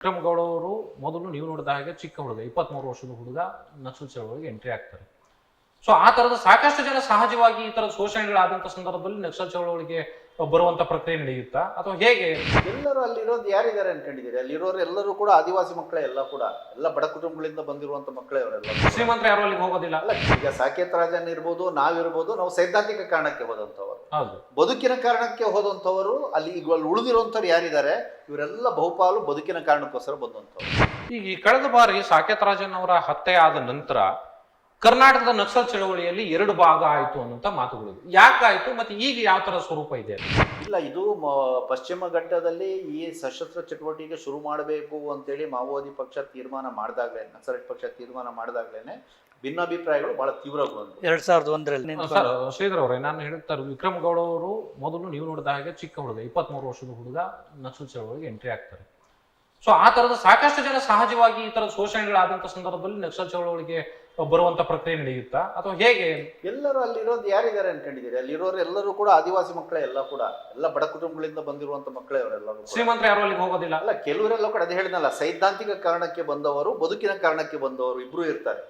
ವಿಕ್ರಮ್ ಗೌಡ ಅವರು ಮೊದಲು ನೀವು ನೋಡಿದ ಹಾಗೆ ಚಿಕ್ಕ ಹುಡುಗ 23 ವರ್ಷದ ಹುಡುಗ ನಕ್ಸಲ್ ಚಳವಳಿಗೆ ಎಂಟ್ರಿ ಆಗ್ತಾರೆ. ಸೊ ಆ ತರದ ಸಾಕಷ್ಟು ಜನ ಸಹಜವಾಗಿ ಈ ತರದ ಶೋಷಣೆಗಳಾದಂತ ಸಂದರ್ಭದಲ್ಲಿ ನಕ್ಸಲ್ ಚಳವಳಿಗೆ ಬರುವಂತ ಪ್ರಕ್ರಿಯೆ ನಡೆಯುತ್ತಾ ಅಥವಾ ಹೇಗೆ? ಎಲ್ಲರೂ ಅಲ್ಲಿರೋದು ಯಾರಿದ್ದಾರೆ ಅನ್ಕೊಂಡಿದ್ದೀರಿ? ಅಲ್ಲಿರೋರು ಎಲ್ಲರೂ ಕೂಡ ಆದಿವಾಸಿ ಮಕ್ಕಳೇ, ಎಲ್ಲ ಬಡ ಕುಟುಂಬಗಳಿಂದ ಬಂದಿರುವಂತ ಮಕ್ಕಳೇ ಅವರೆಲ್ಲ. ಶ್ರೀಮಂತರು ಯಾರು ಅಲ್ಲಿಗೆ ಹೋಗೋದಿಲ್ಲ. ಅಲ್ಲ, ಈಗ ಸಾಕೇತ್ ರಾಜನ್ ಇರ್ಬೋದು, ನಾವಿರ್ಬೋದು, ನಾವು ಸೈದ್ಧಾಂತಿಕ ಕಾರಣಕ್ಕೆ ಹೋದಂಥವ್ರು, ಹೌದು, ಬದುಕಿನ ಕಾರಣಕ್ಕೆ ಹೋದಂಥವರು. ಅಲ್ಲಿ ಈಗ ಅಲ್ಲಿ ಉಳಿದಿರುವಂಥವ್ರು ಯಾರಿದ್ದಾರೆ, ಇವರೆಲ್ಲ ಬಹುಪಾಲು ಬದುಕಿನ ಕಾರಣಕ್ಕೋಸ್ಕರ ಬಂದಂಥವ್ರು. ಈಗ ಈ ಕಳೆದ ಬಾರಿ ಸಾಕೇತ್ ರಾಜನ್ ಅವರ ಹತ್ಯೆ ಆದ ನಂತರ ಕರ್ನಾಟಕದ ನಕ್ಸಲ್ ಚಳವಳಿಯಲ್ಲಿ 2 ಭಾಗ ಆಯ್ತು ಅನ್ನುವಂತ ಮಾತುಗಳು. ಯಾಕಾಯ್ತು ಮತ್ತೆ ಈಗ ಯಾವ ತರ ಸ್ವರೂಪ ಇದೆ? ಇಲ್ಲ, ಇದು ಪಶ್ಚಿಮ ಘಟ್ಟದಲ್ಲಿ ಈ ಸಶಸ್ತ್ರ ಚಟುವಟಿಕೆ ಶುರು ಮಾಡಬೇಕು ಅಂತೇಳಿ ಮಾವೋವಾದಿ ಪಕ್ಷ ತೀರ್ಮಾನ ಮಾಡಿದಾಗ್ಲೇನೆ, ನಕ್ಸಲೈಟ್ ಪಕ್ಷ ತೀರ್ಮಾನ ಮಾಡಿದಾಗ್ಲೇನೆ ಭಿನ್ನಾಭಿಪ್ರಾಯಗಳು ಬಹಳ ತೀವ್ರಗೊಂಡು 2001ರಲ್ಲಿ. ಶ್ರೀಧರ್ ಅವರೇ, ನಾನು ಹೇಳ್ತಾರೆ, ವಿಕ್ರಮ್ ಗೌಡ ಅವರು ಮೊದಲು ನೀವು ನೋಡಿದ ಹಾಗೆ ಚಿಕ್ಕ ಹುಡುಗ 23 ವರ್ಷದ ಹುಡುಗ ನಕ್ಸಲ್ ಚಳವಳಿಗೆ ಎಂಟ್ರಿ ಆಗ್ತಾರೆ. ಸೊ ಆ ತರದ ಸಾಕಷ್ಟು ಜನ ಸಹಜವಾಗಿ ಈ ತರದ ಶೋಷಣೆಗಳಾದಂತ ಸಂದರ್ಭದಲ್ಲಿ ನಕ್ಸಲ್ ಚಳವಳಿಗೆ ಬರುವಂತ ಪ್ರಕ್ರಿಯೆ ನಡೆಯುತ್ತಾ ಅಥವಾ ಹೇಗೆ? ಎಲ್ಲರೂ ಅಲ್ಲಿರೋದು ಯಾರಿದ್ದಾರೆ ಅನ್ಕೊಂಡಿದ್ದೀರಿ? ಅಲ್ಲಿರೋರು ಎಲ್ಲರೂ ಕೂಡ ಆದಿವಾಸಿ ಮಕ್ಕಳೇ, ಎಲ್ಲ ಬಡ ಕುಟುಂಬಗಳಿಂದ ಬಂದಿರುವಂತ ಮಕ್ಕಳೇ ಅವರೆಲ್ಲರೂ. ಶ್ರೀಮಂತರು ಯಾರು ಅಲ್ಲಿಗೆ ಹೋಗೋದಿಲ್ಲ. ಅಲ್ಲ, ಕೆಲವರೆಲ್ಲ ಕೂಡ ಅದೇ ಹೇಳಿದ್ನಲ್ಲ, ಸೈದ್ಧಾಂತಿಕ ಕಾರಣಕ್ಕೆ ಬಂದವರು, ಬದುಕಿನ ಕಾರಣಕ್ಕೆ ಬಂದವರು ಇಬ್ರು ಇರ್ತಾರೆ.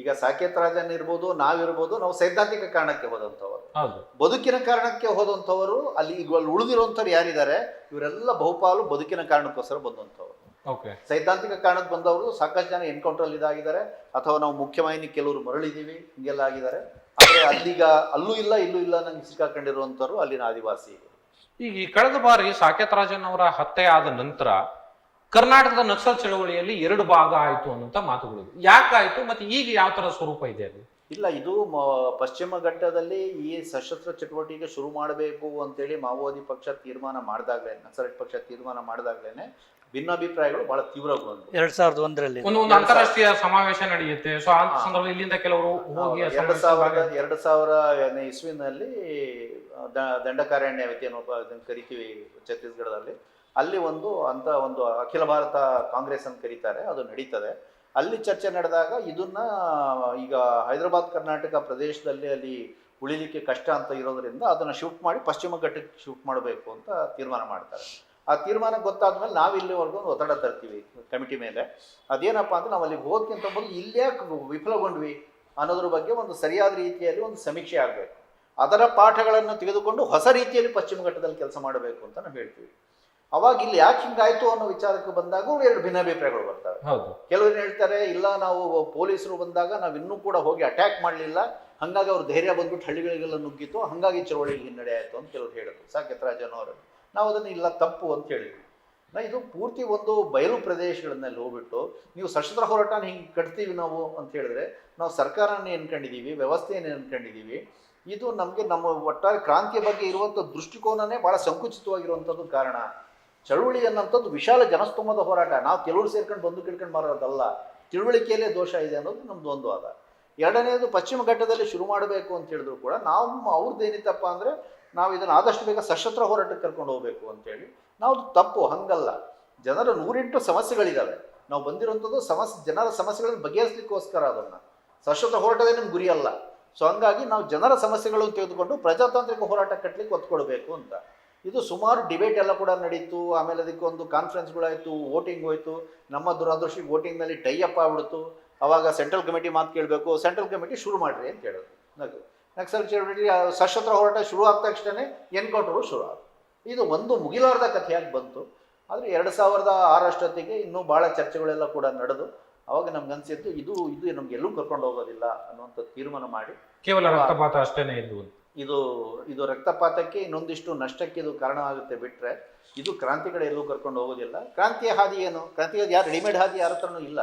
ಈಗ ಸಾಕೇತ್ ರಾಜನ್ ಇರ್ಬೋದು, ನಾವಿರ್ಬೋದು, ನಾವು ಸೈದ್ಧಾಂತಿಕ ಕಾರಣಕ್ಕೆ ಹೋದಂಥವ್ರು. ಹೌದು, ಬದುಕಿನ ಕಾರಣಕ್ಕೆ ಹೋದಂಥವರು. ಅಲ್ಲಿ ಈಗ ಅಲ್ಲಿ ಉಳಿದಿರುವಂಥವ್ರು ಯಾರಿದ್ದಾರೆ, ಇವರೆಲ್ಲ ಬಹುಪಾಲು ಬದುಕಿನ ಕಾರಣಕ್ಕೋಸ್ಕರ ಬಂದಂಥವ್ರು. ಸೈದ್ಧಾಂತಿಕ ಕಾರಣಕ್ಕೆ ಬಂದವರು ಸಾಕಷ್ಟು ಜನ ಎನ್ಕೌಂಟರ್ ಅಲ್ಲಿ ಇದಾಗಿದ್ದಾರೆ, ಅಥವಾ ನಾವು ಮುಖ್ಯವಾಹಿನಿ ಕೆಲವರು ಮರಳಿದೀವಿ, ಹಿಂಗೆಲ್ಲ ಆಗಿದ್ದಾರೆ. ಆದ್ರೆ ಅಲ್ಲಿಗ ಅಲ್ಲೂ ಇಲ್ಲ ಇಲ್ಲೂ ಇಲ್ಲ ನಂಗೆ ಸಿಕ್ಕಾಕೊಂಡಿರುವಂತವ್ರು ಅಲ್ಲಿನ ಆದಿವಾಸಿ. ಈಗ ಈ ಕಳೆದ ಬಾರಿ ಸಾಕೇತ್ ರಾಜನ್ ಅವರ ಹತ್ಯೆ ಆದ ನಂತರ ಕರ್ನಾಟಕದ ನಕ್ಸಲ್ ಚಳವಳಿಯಲ್ಲಿ 2 ಭಾಗ ಆಯ್ತು ಅನ್ನುವಂತ ಮಾತುಗಳು. ಯಾಕಾಯ್ತು ಮತ್ತೆ ಈಗ ಯಾವ ತರ ಸ್ವರೂಪ ಇದೆ ಅಲ್ಲಿ? ಇಲ್ಲ, ಇದು ಪಶ್ಚಿಮ ಘಟ್ಟದಲ್ಲಿ ಈ ಸಶಸ್ತ್ರ ಚಟುವಟಿಕೆ ಶುರು ಮಾಡಬೇಕು ಅಂತೇಳಿ ಮಾವೋವಾದಿ ಪಕ್ಷ ತೀರ್ಮಾನ ಮಾಡಿದಾಗ್ಲೇನೆ, ನಕ್ಸಲೈಟ್ ಪಕ್ಷ ತೀರ್ಮಾನ ಮಾಡಿದಾಗ್ಲೇನೆ ಭಿನ್ನಾಭಿಪ್ರಾಯಗಳು ಬಹಳ ತೀವ್ರಗೊಂಡು 2001ರಲ್ಲಿ ಒಂದು ಅಂತಾರಾಷ್ಟ್ರೀಯ ಸಮಾವೇಶ ನಡೆಯುತ್ತೆ. ಸೊ ಆ ಸಂದರ್ಭ ಇಲ್ಲಿಂದ ಕೆಲವರು ಹೋಗಿ 2000 ಇಸ್ವಿನಲ್ಲಿ ದಂಡಕಾರಣ್ಯ ಅಂತ ಕರಿತೀವಿ ಛತ್ತೀಸ್ಗಢದಲ್ಲಿ. ಅಲ್ಲಿ ಒಂದು ಅಖಿಲ ಭಾರತ ಕಾಂಗ್ರೆಸ್ ಅಂತ ಕರೀತಾರೆ, ಅದು ನಡೀತದೆ. ಅಲ್ಲಿ ಚರ್ಚೆ ನಡೆದಾಗ ಇದನ್ನ ಈಗ ಹೈದರಾಬಾದ್ ಕರ್ನಾಟಕ ಪ್ರದೇಶದಲ್ಲಿ ಅಲ್ಲಿ ಉಳಿಲಿಕ್ಕೆ ಕಷ್ಟ ಅಂತ ಇರೋದ್ರಿಂದ ಅದನ್ನ ಶಿಫ್ಟ್ ಮಾಡಿ ಪಶ್ಚಿಮ ಘಟ್ಟಕ್ಕೆ ಶಿಫ್ಟ್ ಮಾಡಬೇಕು ಅಂತ ತೀರ್ಮಾನ ಮಾಡ್ತಾರೆ. ಆ ತೀರ್ಮಾನ ಗೊತ್ತಾದ್ಮೇಲೆ ನಾವು ಇಲ್ಲಿವರೆಗೂ ಒಂದು ಒತ್ತಡ ತರ್ತೀವಿ ಕಮಿಟಿ ಮೇಲೆ. ಅದೇನಪ್ಪ ಅಂದ್ರೆ ನಾವು ಅಲ್ಲಿಗೆ ಹೋಗೋದಕ್ಕಿಂತ ಮೊದಲು ಇಲ್ಯಾಕೆ ವಿಫಲಗೊಂಡ್ವಿ ಅನ್ನೋದ್ರ ಬಗ್ಗೆ ಒಂದು ಸರಿಯಾದ ರೀತಿಯಲ್ಲಿ ಒಂದು ಸಮೀಕ್ಷೆ ಆಗಬೇಕು. ಅದರ ಪಾಠಗಳನ್ನು ತೆಗೆದುಕೊಂಡು ಹೊಸ ರೀತಿಯಲ್ಲಿ ಪಶ್ಚಿಮ ಘಟ್ಟದಲ್ಲಿ ಕೆಲಸ ಮಾಡಬೇಕು ಅಂತ ನಾವು ಹೇಳ್ತೀವಿ. ಅವಾಗ ಇಲ್ಲಿ ಯಾಕೆ ಹಿಂಗಾಯ್ತು ಅನ್ನೋ ವಿಚಾರಕ್ಕೆ ಬಂದಾಗ 2 ಭಿನ್ನಾಭಿಪ್ರಾಯಗಳು ಬರ್ತವೆ. ಕೆಲವರು ಹೇಳ್ತಾರೆ, ಇಲ್ಲ ನಾವು ಪೊಲೀಸರು ಬಂದಾಗ ನಾವು ಇನ್ನೂ ಕೂಡ ಹೋಗಿ ಅಟ್ಯಾಕ್ ಮಾಡಲಿಲ್ಲ, ಹಾಗಾಗಿ ಅವ್ರ ಧೈರ್ಯ ಬಂದ್ಬಿಟ್ಟು ಹಳ್ಳಿಗಳಿಗೆಲ್ಲ ನುಗ್ಗಿತ್ತು, ಹಾಗಾಗಿ ಚಳವಳಿಗೆ ಹಿನ್ನಡೆ ಆಯಿತು ಅಂತ ಕೆಲವರು ಹೇಳಿದ್ರು ಸಾಕೇತ್ ರಾಜನ್ ಅವರು. ನಾವು ಅದನ್ನು ಇಲ್ಲ, ತಪ್ಪು ಅಂತ ಹೇಳಿದ್ವಿ. ಇದು ಪೂರ್ತಿ ಒಂದು ಬಯಲು ಪ್ರದೇಶಗಳನ್ನಲ್ಲಿ ಹೋಗ್ಬಿಟ್ಟು ನೀವು ಸಶಸ್ತ್ರ ಹೋರಾಟನ ಹಿಂಗೆ ಕಟ್ತೀವಿ ನಾವು ಅಂತ ಹೇಳಿದ್ರೆ, ನಾವು ಸರ್ಕಾರನೇ ಅನ್ಕೊಂಡಿದ್ದೀವಿ, ವ್ಯವಸ್ಥೆಯನ್ನೇ ಅನ್ಕೊಂಡಿದ್ದೀವಿ. ಇದು ನಮಗೆ ನಮ್ಮ ಒಟ್ಟಾರೆ ಕ್ರಾಂತಿಯ ಬಗ್ಗೆ ಇರುವಂಥ ದೃಷ್ಟಿಕೋನನೇ ಭಾಳ ಸಂಕುಚಿತವಾಗಿರುವಂಥದ್ದು ಕಾರಣ. ಚಳುವಳಿ ಅನ್ನೋಂಥದ್ದು ವಿಶಾಲ ಜನಸ್ತೋಮದ ಹೋರಾಟ. ನಾವು ಕೆಲವರು ಸೇರ್ಕೊಂಡು ಬಂದು ಕಿಡ್ಕೊಂಡು ಮಾರೋದಲ್ಲ, ತಿಳುವಳಿಕೆಯಲ್ಲೇ ದೋಷ ಇದೆ ಅನ್ನೋದು ನಮ್ದು ಒಂದು ವಾದ. ಎರಡನೇದು, ಪಶ್ಚಿಮ ಘಟ್ಟದಲ್ಲಿ ಶುರು ಮಾಡಬೇಕು ಅಂತ ಹೇಳಿದ್ರು ಕೂಡ ನಾವು ಅವ್ರದ್ದು ಏನಿತ್ತಪ್ಪ ಅಂದರೆ ನಾವು ಇದನ್ನು ಆದಷ್ಟು ಬೇಗ ಸಶಸ್ತ್ರ ಹೋರಾಟಕ್ಕೆ ಕರ್ಕೊಂಡು ಹೋಗಬೇಕು ಅಂತೇಳಿ. ನಾವು ತಪ್ಪು, ಹಂಗಲ್ಲ. ಜನರ 108 ಸಮಸ್ಯೆಗಳಿದ್ದಾವೆ. ನಾವು ಬಂದಿರುವಂಥದ್ದು ಜನರ ಸಮಸ್ಯೆಗಳನ್ನು ಬಗೆಹರಿಸಲಿಕ್ಕೋಸ್ಕರ, ಅದನ್ನು ಸಶಸ್ತ್ರ ಹೋರಾಟದೇ ನಮ್ಮ ಗುರಿ ಅಲ್ಲ. ಸೊ ಹಂಗಾಗಿ ನಾವು ಜನರ ಸಮಸ್ಯೆಗಳನ್ನು ತೆಗೆದುಕೊಂಡು ಪ್ರಜಾತಾಂತ್ರಿಕ ಹೋರಾಟ ಕಟ್ಟಲಿಕ್ಕೆ ಒತ್ತು ಕೊಡಬೇಕು ಅಂತ. ಇದು ಸುಮಾರು ಡಿಬೇಟ್ ಎಲ್ಲ ಕೂಡ ನಡೀತು. ಆಮೇಲೆ ಅದಕ್ಕೆ ಒಂದು ಕಾನ್ಫರೆನ್ಸ್ಗಳಾಯಿತು, ವೋಟಿಂಗ್ ಹೋಯಿತು. ನಮ್ಮ ದುರದೃಷ್ಟಿಗೆ ವೋಟಿಂಗ್ನಲ್ಲಿ ಟೈ ಅಪ್ ಆಗ್ಬಿಡ್ತು. ಅವಾಗ ಸೆಂಟ್ರಲ್ ಕಮಿಟಿ ಮಾತು ಕೇಳಬೇಕು, ಸೆಂಟ್ರಲ್ ಕಮಿಟಿ ಶುರು ಮಾಡಿರಿ ಅಂತ ಹೇಳೋದು. ನಕ್ಸಲ್ ಚಳವಳಿ ಸಶಸ್ತ್ರ ಹೋರಾಟ ಶುರು ಆದ ತಕ್ಷಣ ಎನ್ಕೌಂಟರು ಶುರು ಆಯಿತು. ಇದು ಒಂದು ಮುಗಿಲಾರ್ದ ಕಥೆಯಾಗಿ ಬಂತು. ಆದರೆ 2006 ಅಷ್ಟೊತ್ತಿಗೆ ಇನ್ನೂ ಭಾಳ ಚರ್ಚೆಗಳೆಲ್ಲ ಕೂಡ ನಡೆದು ಅವಾಗ ನಮ್ಗೆ ಅನಿಸಿದ್ದು ಇದು ನಮ್ಗೆ ಎಲ್ಲೂ ಕರ್ಕೊಂಡು ಹೋಗೋದಿಲ್ಲ ಅನ್ನುವಂಥ ತೀರ್ಮಾನ ಮಾಡಿ, ಕೇವಲ ರಕ್ತಪಾತ ಅಷ್ಟೇನೆ ಇದು ರಕ್ತಪಾತಕ್ಕೆ ಇನ್ನೊಂದಿಷ್ಟು ನಷ್ಟಕ್ಕೆ ಇದು ಕಾರಣ ಆಗುತ್ತೆ ಬಿಟ್ಟರೆ ಇದು ಕ್ರಾಂತಿ ಕಡೆ ಎಲ್ಲೂ ಕರ್ಕೊಂಡು ಹೋಗೋದಿಲ್ಲ. ಕ್ರಾಂತಿಯ ಹಾದಿ ಏನು? ಕ್ರಾಂತಿಯ ಯಾರು ರೆಡಿಮೇಡ್ ಹಾದಿ ಯಾರ ಹತ್ರನೂ ಇಲ್ಲ.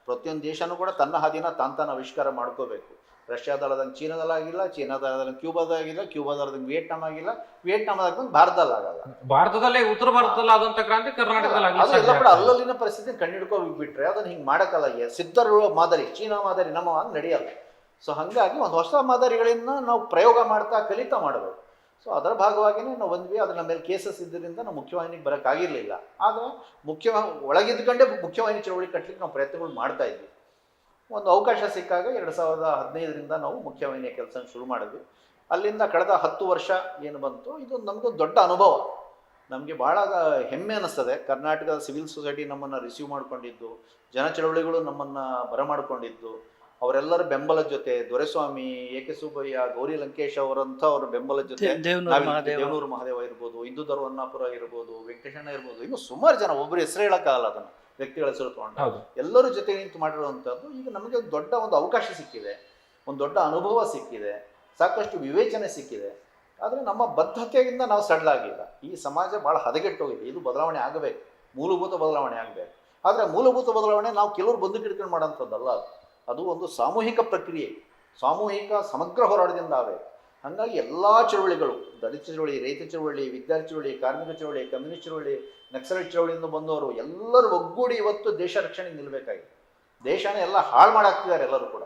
ಪ್ರತಿಯೊಂದು ದೇಶನೂ ಕೂಡ ತನ್ನ ಹಾದಿನ ತಾನು ಆವಿಷ್ಕಾರ ಮಾಡ್ಕೋಬೇಕು. ರಷ್ಯಾದಲ್ಲದಂಗೆ ಚೀನಾದಲ್ಲಾಗಿಲ್ಲ, ಚೀನಾದಲ್ಲದಂಗೆ ಕ್ಯೂಬಾದಾಗಿಲ್ಲ, ಕ್ಯೂಬಾದಲ್ಲದಂಗೆ ವಿಯೆಟ್ನಾಂ ಆಗಿಲ್ಲ, ವಿಯೆಟ್ನಾಮದಾಗ ಭಾರತದಲ್ಲಾಗಲ್ಲ. ಭಾರತದಲ್ಲೇ ಉತ್ತರ ಭಾರತದಲ್ಲಿ ಆದಂಥ ಕ್ರಾಂತಿ ಕರ್ನಾಟಕದಲ್ಲಿ ಅದೆಲ್ಲ ಕೂಡ ಅಲ್ಲಲ್ಲಿನ ಪರಿಸ್ಥಿತಿ ಕಂಡುಹಿಡ್ಕೋಬಿಟ್ರೆ ಅದನ್ನು ಹಿಂಗೆ ಮಾಡೋಕ್ಕಲ್ಲ. ಸಿದ್ಧರು ಮಾದರಿ, ಚೀನಾ ಮಾದರಿ ನಮ್ಮ ಹಂಗೆ ನಡೆಯಲ್ಲ. ಸೊ ಹಾಗಾಗಿ ಒಂದು ಹೊಸ ಮಾದರಿಗಳಿಂದ ನಾವು ಪ್ರಯೋಗ ಮಾಡ್ತಾ ಕಲಿತಾ ಮಾಡಬೇಕು. ಸೊ ಅದರ ಭಾಗವಾಗಿಯೇ ನಾವು ಬಂದ್ವಿ. ಅದರ ಮೇಲೆ ಕೇಸಸ್ ಇದ್ದರಿಂದ ನಾವು ಮುಖ್ಯವಾಹಿನಿಗೆ ಬರೋಕ್ಕಾಗಿರಲಿಲ್ಲ. ಆದರೆ ಒಳಗಿದ್ಕೊಂಡೇ ಮುಖ್ಯವಾಹಿನಿ ಚಳವಳಿ ಕಟ್ಟಲಿಕ್ಕೆ ನಾವು ಪ್ರಯತ್ನಗಳು ಮಾಡ್ತಾ ಇದ್ವಿ. ಒಂದು ಅವಕಾಶ ಸಿಕ್ಕಾಗ 2015ರಿಂದ ನಾವು ಮುಖ್ಯವಾಹಿನಿಯ ಕೆಲಸ ಶುರು ಮಾಡಿದ್ವಿ. ಅಲ್ಲಿಂದ ಕಳೆದ 10 ವರ್ಷ ಏನು ಬಂತು, ಇದು ನಮಗೂ ದೊಡ್ಡ ಅನುಭವ. ನಮಗೆ ಭಾಳ ಹೆಮ್ಮೆ ಅನ್ನಿಸ್ತದೆ. ಕರ್ನಾಟಕದ ಸಿವಿಲ್ ಸೊಸೈಟಿ ನಮ್ಮನ್ನು ರಿಸೀವ್ ಮಾಡ್ಕೊಂಡಿದ್ದು, ಜನ ಚಳವಳಿಗಳು ನಮ್ಮನ್ನು ಬರಮಾಡ್ಕೊಂಡಿದ್ದು, ಅವರೆಲ್ಲರ ಬೆಂಬಲದ ಜೊತೆ ದೊರೆಸ್ವಾಮಿ, ಎ.ಕೆ. ಸುಬ್ಬಯ್ಯ, ಗೌರಿ ಲಂಕೇಶ್ ಅವರಂಥ ಅವರ ಬೆಂಬಲದ ಜೊತೆ ದೇವನೂರು ಮಹಾದೇವ ಇರ್ಬೋದು, ಇಂದು ಧರ್ವನ್ನಾಪುರ ಇರ್ಬೋದು, ವೆಂಕಟೇಶಣ್ಣ ಇರ್ಬೋದು, ಇನ್ನು ಸುಮಾರು ಜನ, ಒಬ್ಬರು ಹೆಸರು ಹೇಳೋಕ್ಕಾಗಲ್ಲ ಅದನ್ನು, ವ್ಯಕ್ತಿಗಳ ಹೆಸರು ತಗೊಂಡು ಎಲ್ಲರೂ ಜೊತೆ ನಿಂತು ಮಾಡಿರುವಂಥದ್ದು. ಈಗ ನಮಗೆ ಒಂದು ದೊಡ್ಡ ಒಂದು ಅವಕಾಶ ಸಿಕ್ಕಿದೆ, ಒಂದು ದೊಡ್ಡ ಅನುಭವ ಸಿಕ್ಕಿದೆ, ಸಾಕಷ್ಟು ವಿವೇಚನೆ ಸಿಕ್ಕಿದೆ. ಆದರೆ ನಮ್ಮ ಬದ್ಧತೆಯಿಂದ ನಾವು ಸಡ್ಲಾಗಿಲ್ಲ. ಈ ಸಮಾಜ ಭಾಳ ಹದಗೆಟ್ಟೋಗಿದೆ. ಇದು ಬದಲಾವಣೆ ಆಗಬೇಕು, ಮೂಲಭೂತ ಬದಲಾವಣೆ ಆಗಬೇಕು. ಆದರೆ ಮೂಲಭೂತ ಬದಲಾವಣೆ ನಾವು ಕೆಲವರು ಬಂದು ಕಿಡ್ಕೊಂಡು ಮಾಡೋಂಥದ್ದಲ್ಲ. ಅದು ಒಂದು ಸಾಮೂಹಿಕ ಪ್ರಕ್ರಿಯೆ, ಸಾಮೂಹಿಕ ಸಮಗ್ರ ಹೋರಾಟದಿಂದ ಆಗಬೇಕು. ಹಾಗಾಗಿ ಎಲ್ಲ ಚಳವಳಿಗಳು, ದಲಿತ ಚಳವಳಿ, ರೈತ ಚಳವಳಿ, ವಿದ್ಯಾರ್ಥಿ ಚಳವಳಿ, ಕಾರ್ಮಿಕ ಚಳವಳಿ, ಕಮ್ಯುನಿಸ್ಟ್ ಚಳವಳಿ, ನಕ್ಸಲೈಟ್ ಚಳವಳಿಯಿಂದ ಬಂದವರು ಎಲ್ಲರೂ ಒಗ್ಗೂಡಿ ಇವತ್ತು ದೇಶ ರಕ್ಷಣೆಗೆ ನಿಲ್ಲಬೇಕಾಗಿದೆ. ದೇಶನೇ ಎಲ್ಲ ಹಾಳು ಮಾಡಾಕ್ತಿದ್ದಾರೆ ಎಲ್ಲರೂ ಕೂಡ.